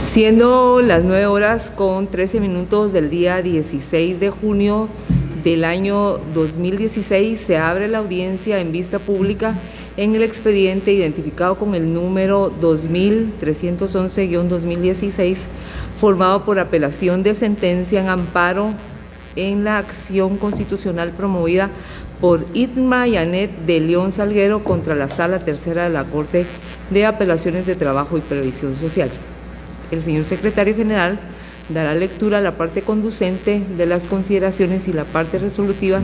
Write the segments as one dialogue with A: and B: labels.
A: Siendo las 9:13 del día 16 de junio del año 2016, se abre la audiencia en vista pública en el expediente identificado con el número 2311-2016, formado por apelación de sentencia en amparo en la acción constitucional promovida por Irma Yanet de León Salguero contra la Sala Tercera de la Corte de Apelaciones de Trabajo y Previsión Social. El señor secretario general dará lectura a la parte conducente de las consideraciones y la parte resolutiva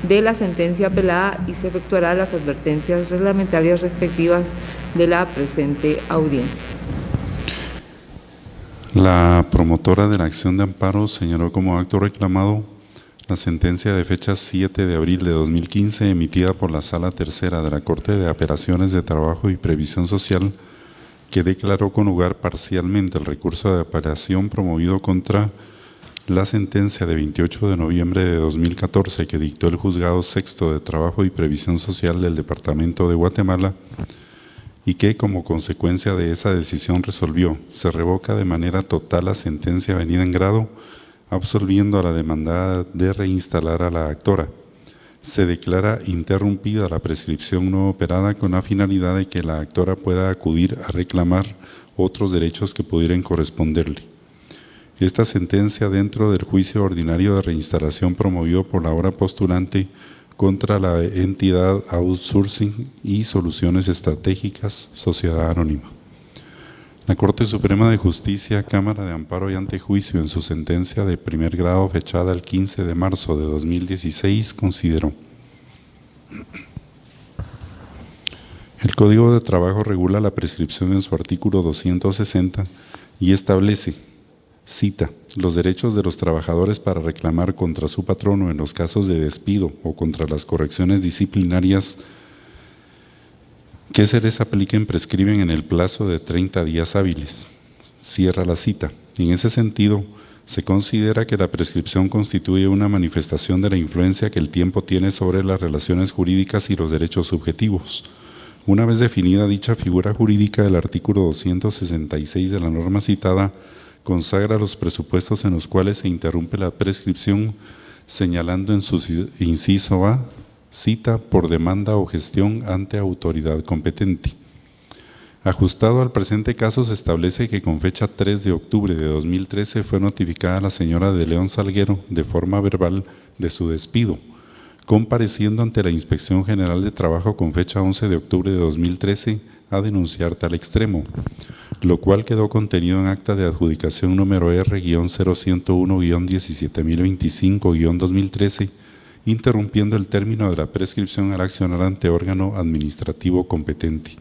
A: de la sentencia apelada y se efectuará las advertencias reglamentarias respectivas de la presente audiencia.
B: La promotora de la acción de amparo señaló como acto reclamado la sentencia de fecha 7 de abril de 2015 emitida por la Sala Tercera de la Corte de Apelaciones de Trabajo y Previsión Social, que declaró con lugar parcialmente el recurso de apelación promovido contra la sentencia de 28 de noviembre de 2014 que dictó el Juzgado Sexto de Trabajo y Previsión Social del Departamento de Guatemala y que, como consecuencia de esa decisión, resolvió: se revoca de manera total la sentencia venida en grado, absolviendo a la demandada de reinstalar a la actora. Se declara interrumpida la prescripción no operada con la finalidad de que la actora pueda acudir a reclamar otros derechos que pudieran corresponderle. Esta sentencia, dentro del juicio ordinario de reinstalación promovido por la ahora postulante contra la entidad Outsourcing y Soluciones Estratégicas, Sociedad Anónima. La Corte Suprema de Justicia, Cámara de Amparo y Antejuicio, en su sentencia de primer grado fechada el 15 de marzo de 2016, consideró: el Código de Trabajo regula la prescripción en su artículo 260 y establece, cita, los derechos de los trabajadores para reclamar contra su patrono en los casos de despido o contra las correcciones disciplinarias que se les apliquen prescriben en el plazo de 30 días hábiles. Cierra la cita. En ese sentido, se considera que la prescripción constituye una manifestación de la influencia que el tiempo tiene sobre las relaciones jurídicas y los derechos subjetivos. Una vez definida dicha figura jurídica, el artículo 266 de la norma citada consagra los presupuestos en los cuales se interrumpe la prescripción, señalando en su inciso A, cita, por demanda o gestión ante autoridad competente. Ajustado al presente caso, se establece que con fecha 3 de octubre de 2013 fue notificada la señora de León Salguero de forma verbal de su despido, compareciendo ante la Inspección General de Trabajo con fecha 11 de octubre de 2013 a denunciar tal extremo, lo cual quedó contenido en acta de adjudicación número R-0101-17025-2013, interrumpiendo el término de la prescripción al accionar ante órgano administrativo competente.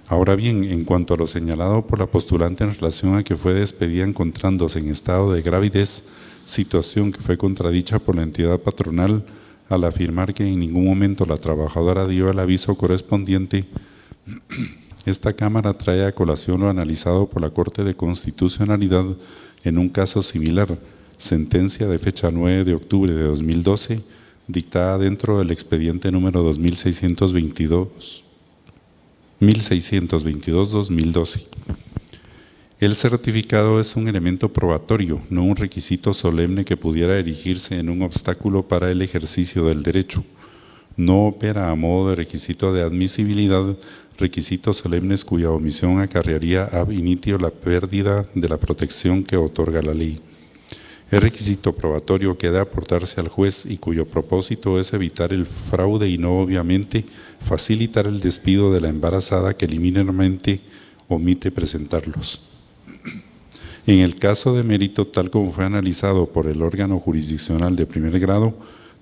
B: Ahora bien, en cuanto a lo señalado por la postulante en relación a que fue despedida encontrándose en estado de gravidez, situación que fue contradicha por la entidad patronal al afirmar que en ningún momento la trabajadora dio el aviso correspondiente, esta Cámara trae a colación lo analizado por la Corte de Constitucionalidad en un caso similar, sentencia de fecha 9 de octubre de 2012, dictada dentro del expediente número 1622-2012. El certificado es un elemento probatorio, no un requisito solemne que pudiera erigirse en un obstáculo para el ejercicio del derecho. No opera a modo de requisito de admisibilidad requisitos solemnes cuya omisión acarrearía ab initio la pérdida de la protección que otorga la ley. El requisito probatorio que debe aportarse al juez y cuyo propósito es evitar el fraude y no obviamente facilitar el despido de la embarazada que liminarmente omite presentarlos. En el caso de mérito, tal como fue analizado por el órgano jurisdiccional de primer grado,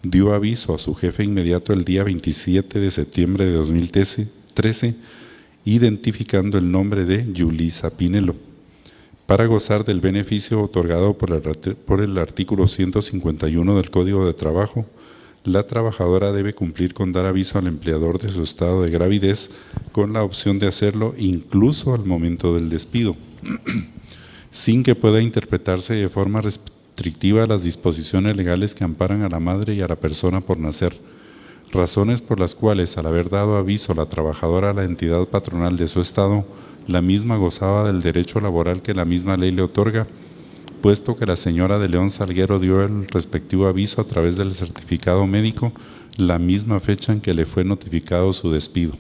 B: dio aviso a su jefe inmediato el día 27 de septiembre de 2013, identificando el nombre de Yulisa Pinelo, para gozar del beneficio otorgado por el artículo 151 del Código de Trabajo. La trabajadora debe cumplir con dar aviso al empleador de su estado de gravidez, con la opción de hacerlo incluso al momento del despido, sin que pueda interpretarse de forma restrictiva las disposiciones legales que amparan a la madre y a la persona por nacer. razones por las cuales, al haber dado aviso a la trabajadora a la entidad patronal de su estado, la misma gozaba del derecho laboral que la misma ley le otorga, puesto que la señora de León Salguero dio el respectivo aviso a través del certificado médico la misma fecha en que le fue notificado su despido.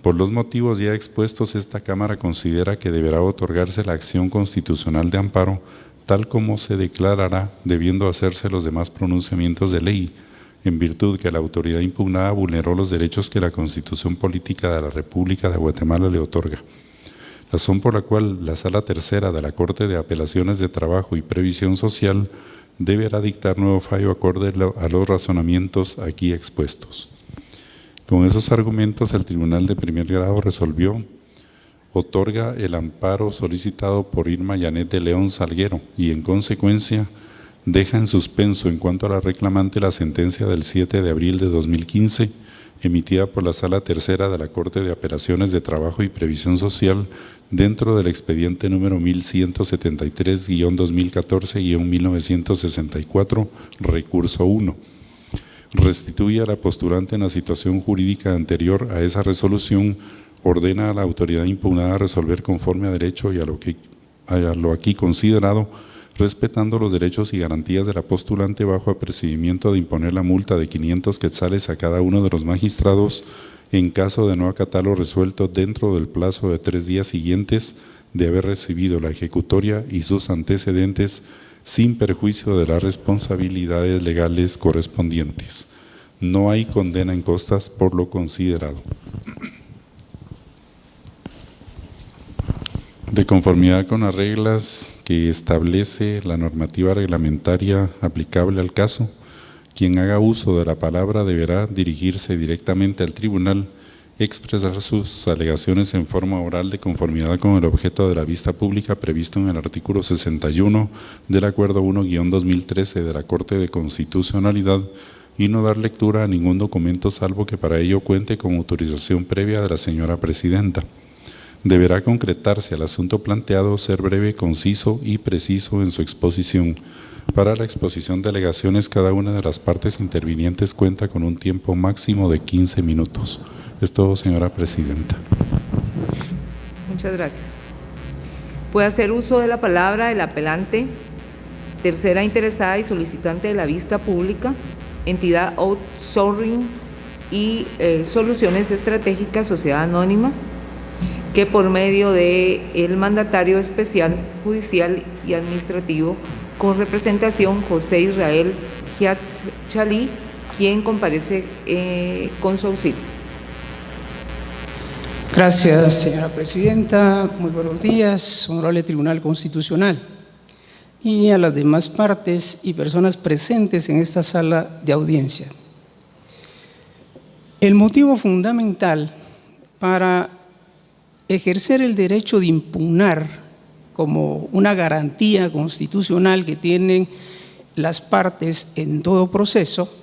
B: Por los motivos ya expuestos, esta Cámara considera que deberá otorgarse la acción constitucional de amparo, tal como se declarará, debiendo hacerse los demás pronunciamientos de ley, en virtud que la autoridad impugnada vulneró los derechos que la Constitución Política de la República de Guatemala le otorga. Razón por la cual la Sala Tercera de la Corte de Apelaciones de Trabajo y Previsión Social deberá dictar nuevo fallo acorde a los razonamientos aquí expuestos. Con esos argumentos, el Tribunal de Primer Grado resolvió: otorga el amparo solicitado por Irma Yanet de León Salguero y, en consecuencia, deja en suspenso en cuanto a la reclamante la sentencia del 7 de abril de 2015, emitida por la Sala Tercera de la Corte de Apelaciones de Trabajo y Previsión Social dentro del expediente número 1173-2014-1964, recurso 1. Restituye a la postulante en la situación jurídica anterior a esa resolución, ordena a la autoridad impugnada resolver conforme a derecho y a lo aquí considerado, respetando los derechos y garantías de la postulante bajo apercibimiento de imponer la multa de 500 quetzales a cada uno de los magistrados en caso de no acatarlo resuelto dentro del plazo de 3 días siguientes de haber recibido la ejecutoria y sus antecedentes, sin perjuicio de las responsabilidades legales correspondientes. No hay condena en costas por lo considerado. De conformidad con las reglas que establece la normativa reglamentaria aplicable al caso, quien haga uso de la palabra deberá dirigirse directamente al tribunal, expresar sus alegaciones en forma oral de conformidad con el objeto de la vista pública previsto en el artículo 61 del Acuerdo 1-2013 de la Corte de Constitucionalidad y no dar lectura a ningún documento salvo que para ello cuente con autorización previa de la señora Presidenta. Deberá concretarse al asunto planteado, ser breve, conciso y preciso en su exposición. Para la exposición de alegaciones, cada una de las partes intervinientes cuenta con un tiempo máximo de 15 minutos. Es todo, señora Presidenta.
A: Muchas gracias. Puede hacer uso de la palabra el apelante, tercera interesada y solicitante de la vista pública, entidad Outsourcing y Soluciones Estratégicas, Sociedad Anónima, que por medio de el mandatario especial, judicial y administrativo, con representación José Israel Giatz Chalí, quien comparece con su auxilio.
C: Gracias, señora Presidenta. Muy buenos días, honorable Tribunal Constitucional, y a las demás partes y personas presentes en esta sala de audiencia. El motivo fundamental para ejercer el derecho de impugnar como una garantía constitucional que tienen las partes en todo proceso,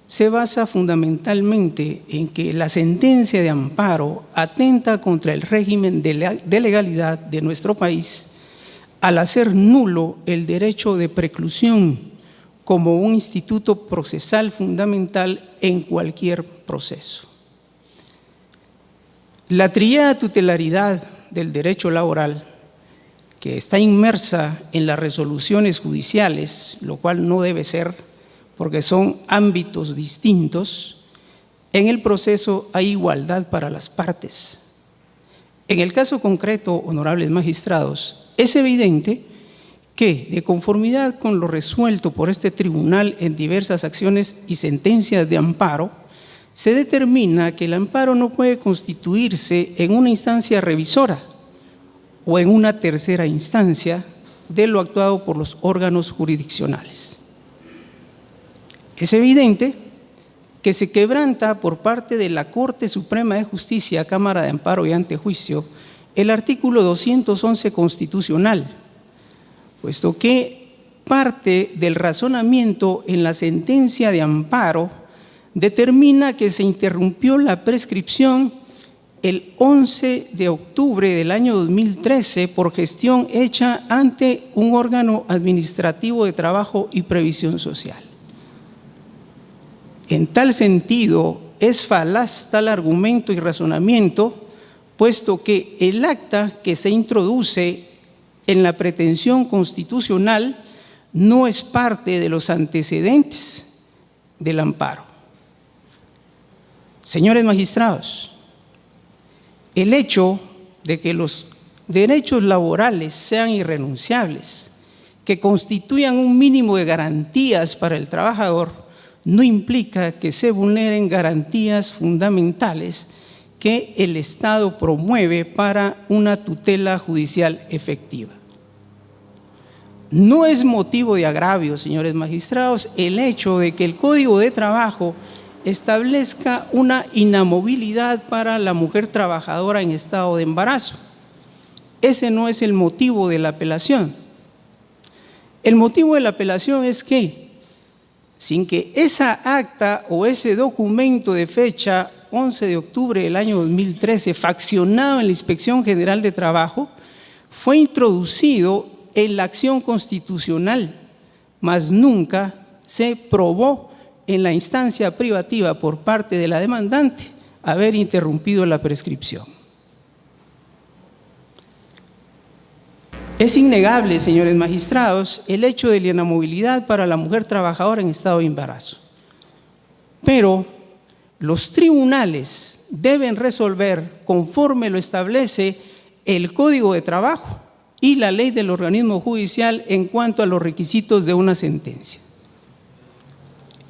C: se basa fundamentalmente en que la sentencia de amparo atenta contra el régimen de legalidad de nuestro país al hacer nulo el derecho de preclusión como un instituto procesal fundamental en cualquier proceso. La tríada tutelaridad del derecho laboral, que está inmersa en las resoluciones judiciales, lo cual no debe ser, porque son ámbitos distintos, en el proceso hay igualdad para las partes. En el caso concreto, honorables magistrados, es evidente que, de conformidad con lo resuelto por este tribunal en diversas acciones y sentencias de amparo, se determina que el amparo no puede constituirse en una instancia revisora o en una tercera instancia de lo actuado por los órganos jurisdiccionales. Es evidente que se quebranta por parte de la Corte Suprema de Justicia, Cámara de Amparo y Antejuicio, el artículo 211 constitucional, puesto que parte del razonamiento en la sentencia de amparo determina que se interrumpió la prescripción el 11 de octubre del año 2013 por gestión hecha ante un órgano administrativo de trabajo y previsión social. En tal sentido, es falaz tal argumento y razonamiento, puesto que el acta que se introduce en la pretensión constitucional no es parte de los antecedentes del amparo. Señores magistrados, el hecho de que los derechos laborales sean irrenunciables, que constituyan un mínimo de garantías para el trabajador, no implica que se vulneren garantías fundamentales que el Estado promueve para una tutela judicial efectiva. No es motivo de agravio, señores magistrados, el hecho de que el Código de Trabajo establezca una inamovilidad para la mujer trabajadora en estado de embarazo. Ese no es el motivo de la apelación. El motivo de la apelación es que, sin que esa acta o ese documento de fecha 11 de octubre del año 2013, faccionado en la Inspección General de Trabajo, fue introducido en la acción constitucional, mas nunca se probó en la instancia privativa por parte de la demandante haber interrumpido la prescripción. Es innegable, señores magistrados, el hecho de la inamovilidad para la mujer trabajadora en estado de embarazo. Pero los tribunales deben resolver conforme lo establece el Código de Trabajo y la ley del organismo judicial en cuanto a los requisitos de una sentencia.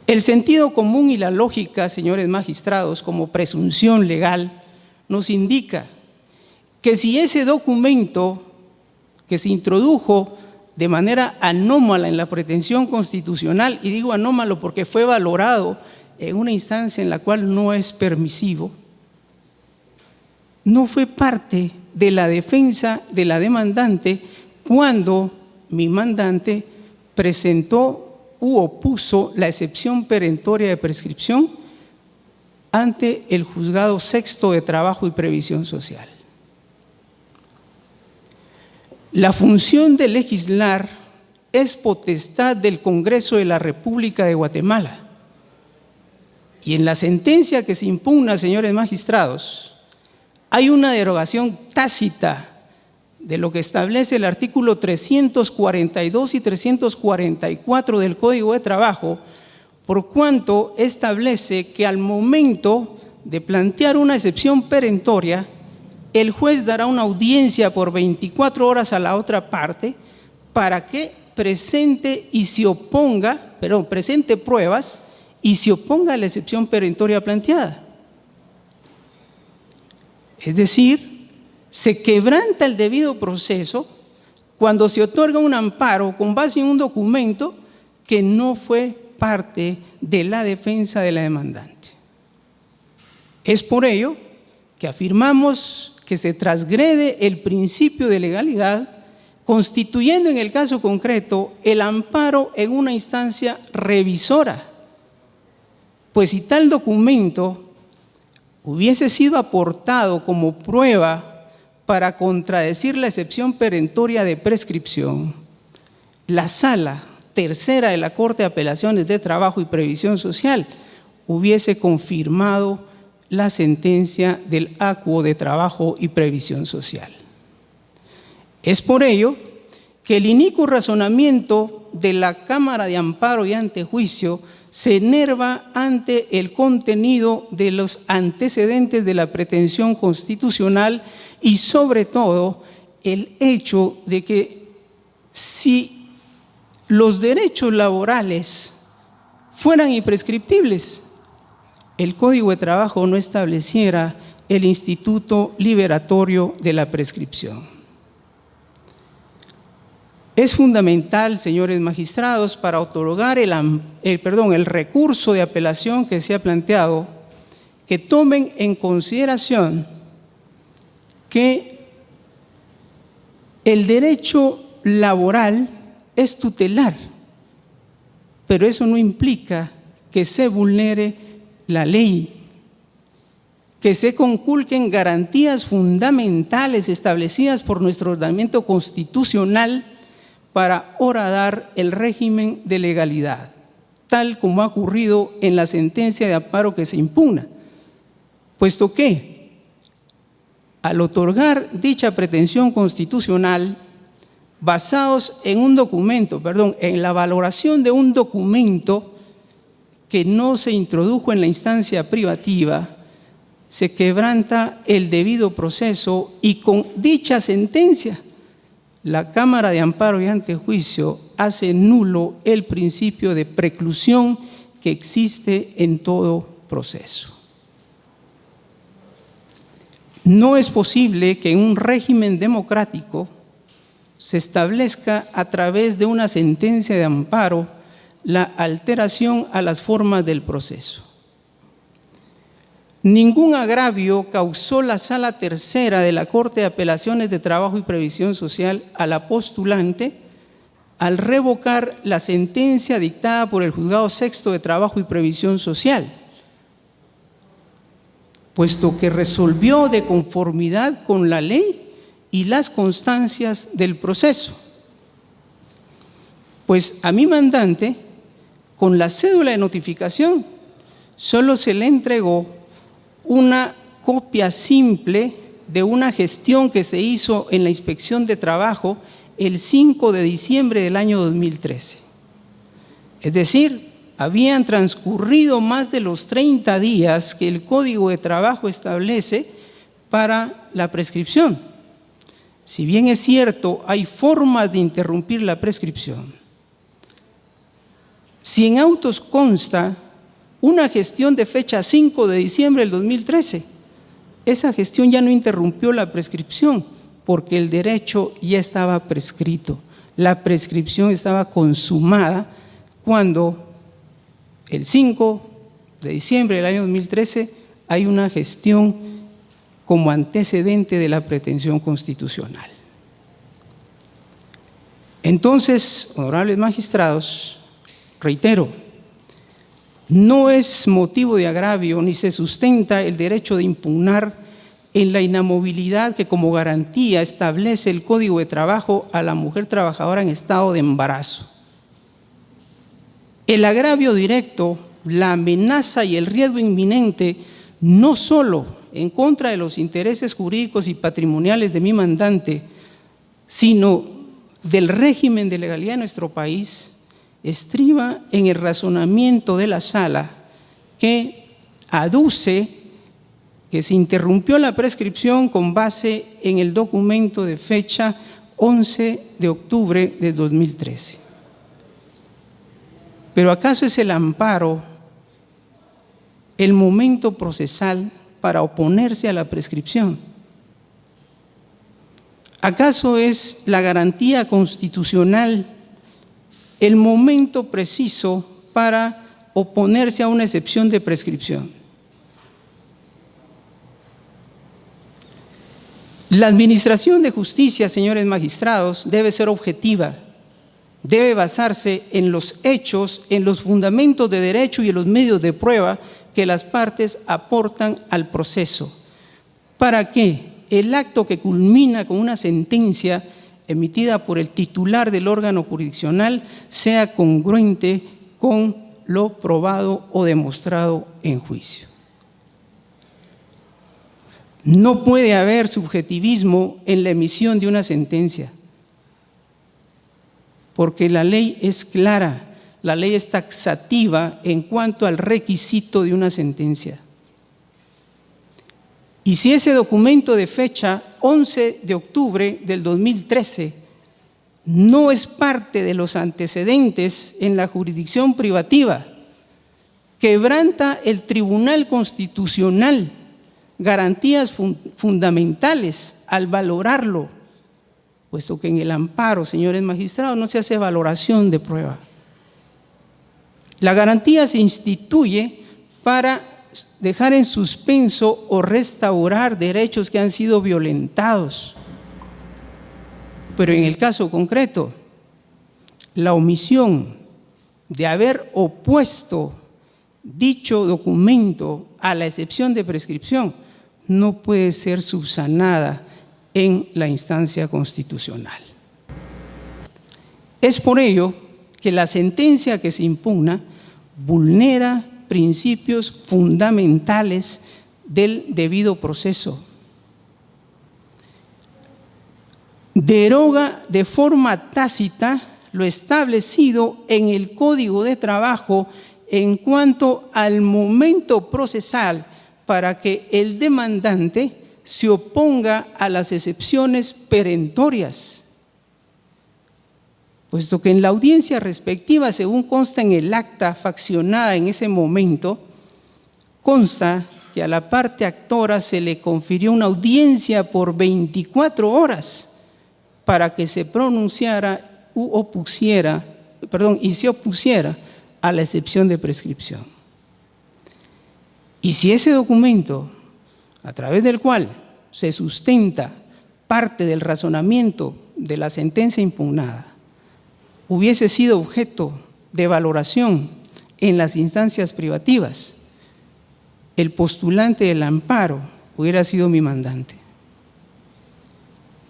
C: El sentido común y la lógica, señores magistrados, como presunción legal, nos indica que si ese documento que se introdujo de manera anómala en la pretensión constitucional, y digo anómalo porque fue valorado en una instancia en la cual no es permisivo, no fue parte de la defensa de la demandante cuando mi mandante presentó u opuso la excepción perentoria de prescripción ante el Juzgado Sexto de Trabajo y Previsión Social. La función de legislar es potestad del Congreso de la República de Guatemala. Y en la sentencia que se impugna, señores magistrados, hay una derogación tácita de lo que establece el artículo 342 y 344 del Código de Trabajo, por cuanto establece que al momento de plantear una excepción perentoria, el juez dará una audiencia por 24 horas a la otra parte para que presente pruebas y se oponga a la excepción perentoria planteada. Es decir, se quebranta el debido proceso cuando se otorga un amparo con base en un documento que no fue parte de la defensa de la demandante. Es por ello que afirmamos que se transgrede el principio de legalidad, constituyendo en el caso concreto el amparo en una instancia revisora, pues si tal documento hubiese sido aportado como prueba para contradecir la excepción perentoria de prescripción, la Sala Tercera de la Corte de Apelaciones de Trabajo y Previsión Social hubiese confirmado la sentencia del ACUO de Trabajo y Previsión Social. Es por ello que el inicuo razonamiento de la Cámara de Amparo y Antejuicio se enerva ante el contenido de los antecedentes de la pretensión constitucional y sobre todo el hecho de que si los derechos laborales fueran imprescriptibles, el Código de Trabajo no estableciera el instituto liberatorio de la prescripción. Es fundamental, señores magistrados, para otorgar el recurso de apelación que se ha planteado, que tomen en consideración que el derecho laboral es tutelar, pero eso no implica que se vulnere la ley, que se conculquen garantías fundamentales establecidas por nuestro ordenamiento constitucional para horadar el régimen de legalidad. tal como ha ocurrido en la sentencia de amparo que se impugna, puesto que al otorgar dicha pretensión constitucional, basados en un documento, en la valoración de un documento que no se introdujo en la instancia privativa, se quebranta el debido proceso y con dicha sentencia, la Cámara de Amparo y Antejuicio hace nulo el principio de preclusión que existe en todo proceso. No es posible que en un régimen democrático se establezca a través de una sentencia de amparo la alteración a las formas del proceso. Ningún agravio causó la Sala Tercera de la Corte de Apelaciones de Trabajo y Previsión Social a la postulante al revocar la sentencia dictada por el Juzgado Sexto de Trabajo y Previsión Social, puesto que resolvió de conformidad con la ley y las constancias del proceso. Pues a mi mandante, con la cédula de notificación, solo se le entregó una copia simple de una gestión que se hizo en la Inspección de Trabajo el 5 de diciembre del año 2013. Es decir, habían transcurrido más de los 30 días que el Código de Trabajo establece para la prescripción. Si bien es cierto, hay formas de interrumpir la prescripción. Si en autos consta una gestión de fecha 5 de diciembre del 2013, esa gestión ya no interrumpió la prescripción porque el derecho ya estaba prescrito. La prescripción estaba consumada cuando el 5 de diciembre del año 2013 hay una gestión como antecedente de la pretensión constitucional. Entonces, honorables magistrados, reitero, no es motivo de agravio ni se sustenta el derecho de impugnar en la inamovilidad que como garantía establece el Código de Trabajo a la mujer trabajadora en estado de embarazo. El agravio directo, la amenaza y el riesgo inminente no solo en contra de los intereses jurídicos y patrimoniales de mi mandante, sino del régimen de legalidad de nuestro país, estriba en el razonamiento de la Sala que aduce que se interrumpió la prescripción con base en el documento de fecha 11 de octubre de 2013. Pero ¿acaso es el amparo el momento procesal para oponerse a la prescripción? ¿Acaso es la garantía constitucional el momento preciso para oponerse a una excepción de prescripción? La administración de justicia, señores magistrados, debe ser objetiva, debe basarse en los hechos, en los fundamentos de derecho y en los medios de prueba que las partes aportan al proceso, para que el acto que culmina con una sentencia emitida por el titular del órgano jurisdiccional sea congruente con lo probado o demostrado en juicio. No puede haber subjetivismo en la emisión de una sentencia, porque la ley es clara, la ley es taxativa en cuanto al requisito de una sentencia. Y si ese documento de fecha 11 de octubre del 2013 no es parte de los antecedentes en la jurisdicción privativa, quebranta el Tribunal Constitucional garantías fundamentales al valorarlo, puesto que en el amparo, señores magistrados, no se hace valoración de prueba. La garantía se instituye para dejar en suspenso o restaurar derechos que han sido violentados. Pero en el caso concreto, la omisión de haber opuesto dicho documento a la excepción de prescripción no puede ser subsanada en la instancia constitucional. Es por ello que la sentencia que se impugna vulnera principios fundamentales del debido proceso. Deroga de forma tácita lo establecido en el Código de Trabajo en cuanto al momento procesal para que el demandante se oponga a las excepciones perentorias, puesto que en la audiencia respectiva, según consta en el acta faccionada en ese momento, consta que a la parte actora se le confirió una audiencia por 24 horas para que se pronunciara y se opusiera a la excepción de prescripción. Y si ese documento, a través del cual se sustenta parte del razonamiento de la sentencia impugnada, hubiese sido objeto de valoración en las instancias privativas, el postulante del amparo hubiera sido mi mandante.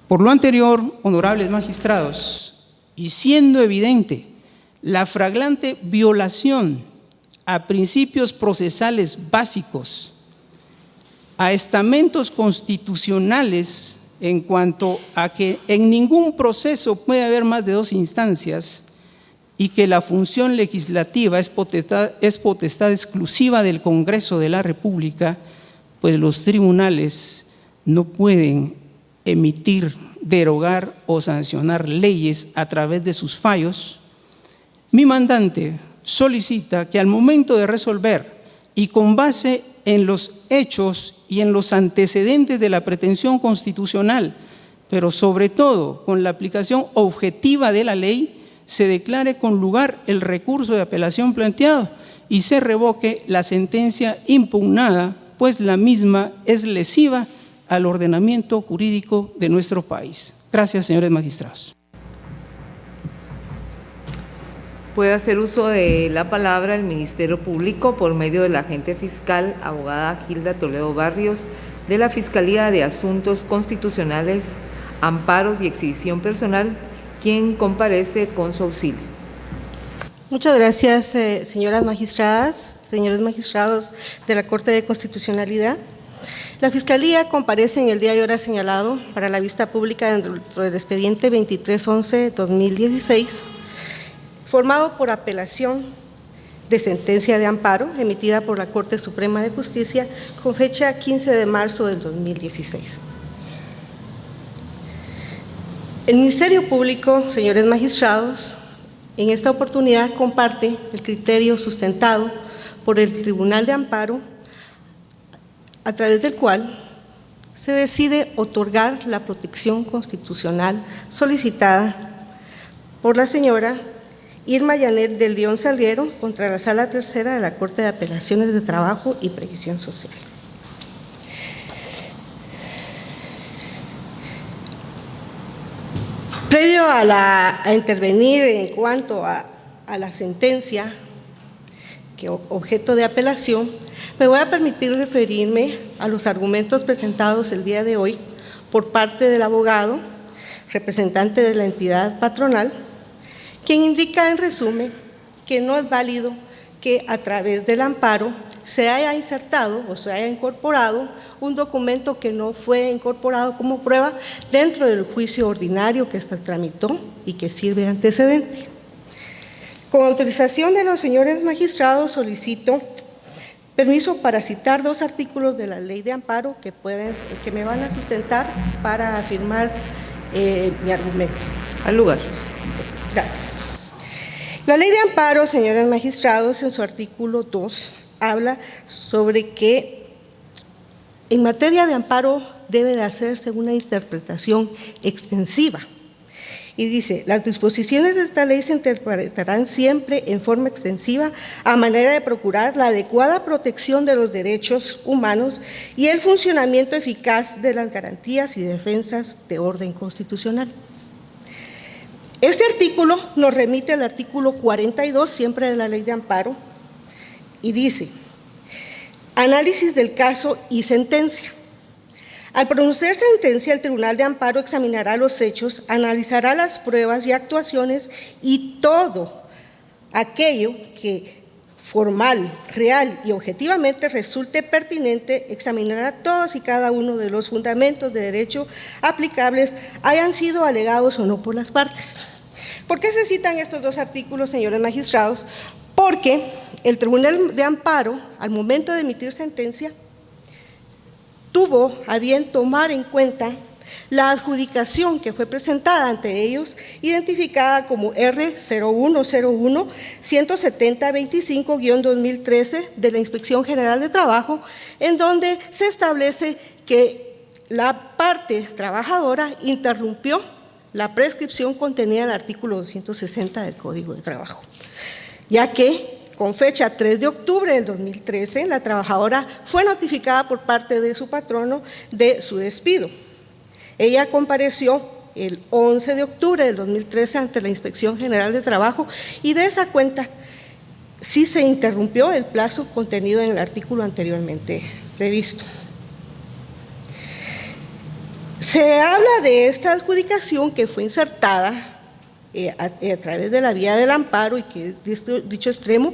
C: Por lo anterior, honorables magistrados, y siendo evidente la flagrante violación a principios procesales básicos, a estamentos constitucionales en cuanto a que en ningún proceso puede haber más de 2 instancias y que la función legislativa es potestad exclusiva del Congreso de la República, pues los tribunales no pueden emitir, derogar o sancionar leyes a través de sus fallos. Mi mandante solicita que al momento de resolver y con base en los hechos y en los antecedentes de la pretensión constitucional, pero sobre todo con la aplicación objetiva de la ley, se declare con lugar el recurso de apelación planteado y se revoque la sentencia impugnada, pues la misma es lesiva al ordenamiento jurídico de nuestro país. Gracias, señores magistrados.
A: Puede hacer uso de la palabra el Ministerio Público por medio de la agente fiscal, abogada Gilda Toledo Barrios, de la Fiscalía de Asuntos Constitucionales, Amparos y Exhibición Personal, quien comparece con su auxilio.
D: Muchas gracias, señoras magistradas, señores magistrados de la Corte de Constitucionalidad. La Fiscalía comparece en el día y hora señalado para la vista pública dentro del expediente 2311-2016, formado por apelación de sentencia de amparo emitida por la Corte Suprema de Justicia con fecha 15 de marzo del 2016. El Ministerio Público, señores magistrados, en esta oportunidad comparte el criterio sustentado por el Tribunal de Amparo, a través del cual se decide otorgar la protección constitucional solicitada por la señora Irma Yanet de León Salguero contra la Sala Tercera de la Corte de Apelaciones de Trabajo y Previsión Social. Previo a intervenir en cuanto a la sentencia que objeto de apelación, me voy a permitir referirme a los argumentos presentados el día de hoy por parte del abogado, representante de la entidad patronal, quien indica en resumen que no es válido que a través del amparo se haya insertado o se haya incorporado un documento que no fue incorporado como prueba dentro del juicio ordinario que se tramitó y que sirve de antecedente. Con autorización de los señores magistrados, solicito permiso para citar 2 artículos de la Ley de Amparo que me van a sustentar para afirmar mi argumento.
A: Al lugar.
D: Sí, gracias. La Ley de Amparo, señores magistrados, en su artículo 2, habla sobre que en materia de amparo debe de hacerse una interpretación extensiva. Y dice, las disposiciones de esta ley se interpretarán siempre en forma extensiva a manera de procurar la adecuada protección de los derechos humanos y el funcionamiento eficaz de las garantías y defensas de orden constitucional. Este artículo nos remite al artículo 42, siempre de la Ley de Amparo, y dice, análisis del caso y sentencia. Al pronunciar sentencia, el Tribunal de Amparo examinará los hechos, analizará las pruebas y actuaciones y todo aquello que formal, real y objetivamente resulte pertinente examinar a todos y cada uno de los fundamentos de derecho aplicables, hayan sido alegados o no por las partes. ¿Por qué se citan estos dos artículos, señores magistrados? Porque el Tribunal de Amparo, al momento de emitir sentencia, tuvo a bien tomar en cuenta la adjudicación que fue presentada ante ellos, identificada como R0101-17025-2013 de la Inspección General de Trabajo, en donde se establece que la parte trabajadora interrumpió la prescripción contenida en el artículo 260 del Código de Trabajo, ya que con fecha 3 de octubre del 2013, la trabajadora fue notificada por parte de su patrono de su despido. Ella compareció el 11 de octubre del 2013 ante la Inspección General de Trabajo y de esa cuenta sí se interrumpió el plazo contenido en el artículo anteriormente previsto. Se habla de esta adjudicación que fue insertada a través de la vía del amparo y que dicho extremo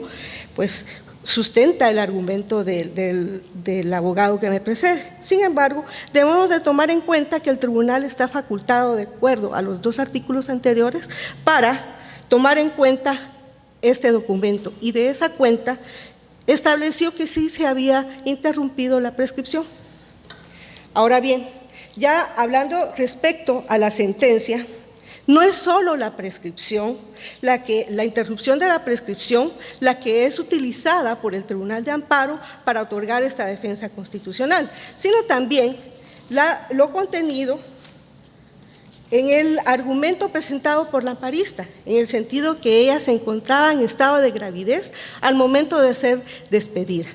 D: pues sustenta el argumento del abogado que me precede. Sin embargo, debemos de tomar en cuenta que el tribunal está facultado, de acuerdo a los dos artículos anteriores, para tomar en cuenta este documento, y de esa cuenta estableció que sí se había interrumpido la prescripción. Ahora bien, ya hablando respecto a la sentencia, no es solo la prescripción, la interrupción de la prescripción, la que es utilizada por el Tribunal de Amparo para otorgar esta defensa constitucional, sino también lo contenido en el argumento presentado por la amparista, en el sentido que ella se encontraba en estado de gravidez al momento de ser despedida.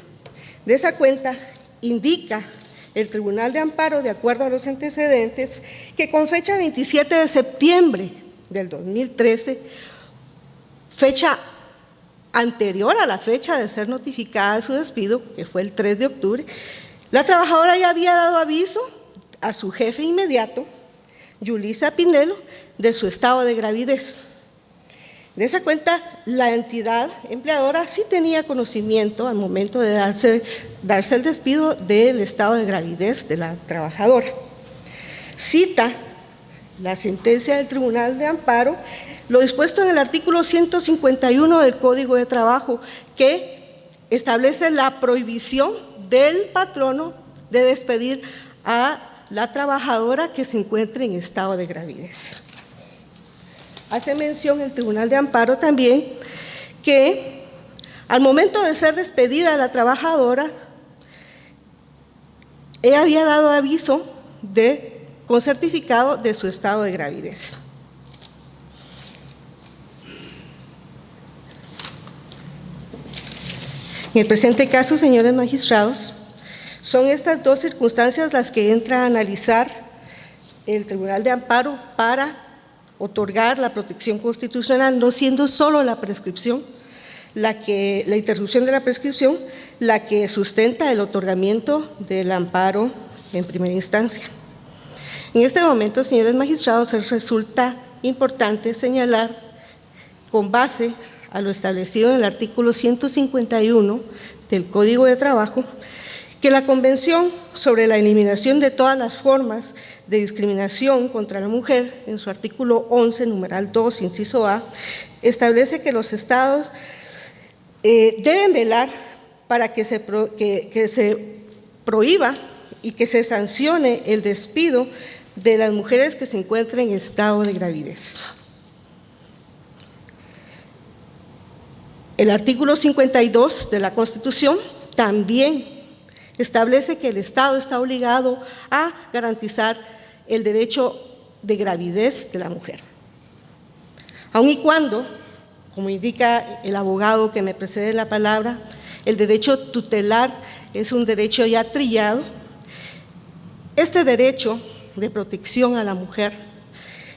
D: De esa cuenta indica el Tribunal de Amparo, de acuerdo a los antecedentes, que con fecha 27 de septiembre del 2013, fecha anterior a la fecha de ser notificada de su despido, que fue el 3 de octubre, la trabajadora ya había dado aviso a su jefe inmediato, Yulisa Pinelo, de su estado de gravidez. De esa cuenta, la entidad empleadora sí tenía conocimiento al momento de darse el despido del estado de gravidez de la trabajadora. Cita la sentencia del Tribunal de Amparo lo dispuesto en el artículo 151 del Código de Trabajo, que establece la prohibición del patrono de despedir a la trabajadora que se encuentre en estado de gravidez. Hace mención el Tribunal de Amparo también que al momento de ser despedida la trabajadora, ella había dado aviso con certificado de su estado de gravidez. En el presente caso, señores magistrados, son estas dos circunstancias las que entra a analizar el Tribunal de Amparo para otorgar la protección constitucional, no siendo solo la prescripción, la interrupción de la prescripción, la que sustenta el otorgamiento del amparo en primera instancia. En este momento, señores magistrados, resulta importante señalar, con base a lo establecido en el artículo 151 del Código de Trabajo, que la Convención sobre la eliminación de todas las formas de discriminación contra la mujer, en su artículo 11, numeral 2, inciso A, establece que los estados deben velar para que se prohíba y que se sancione el despido de las mujeres que se encuentren en estado de gravidez. El artículo 52 de la Constitución también establece que el Estado está obligado a garantizar el derecho de gravidez de la mujer. Aun y cuando, como indica el abogado que me precede la palabra, el derecho tutelar es un derecho ya trillado, este derecho de protección a la mujer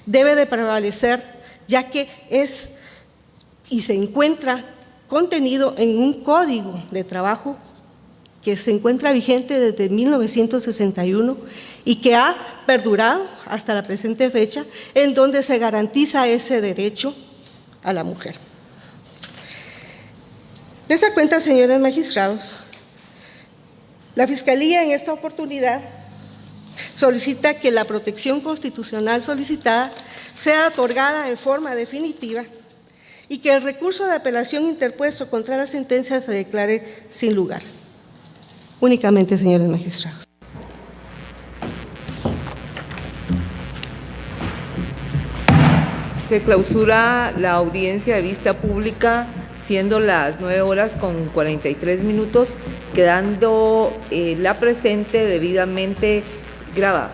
D: debe de prevalecer, ya que es y se encuentra contenido en un código de trabajo que se encuentra vigente desde 1961 y que ha perdurado hasta la presente fecha, en donde se garantiza ese derecho a la mujer. De esa cuenta, señores magistrados, la Fiscalía en esta oportunidad solicita que la protección constitucional solicitada sea otorgada en forma definitiva y que el recurso de apelación interpuesto contra la sentencia se declare sin lugar. Únicamente, señores magistrados.
A: Se clausura la audiencia de vista pública, siendo las 9:43, quedando la presente debidamente grabada.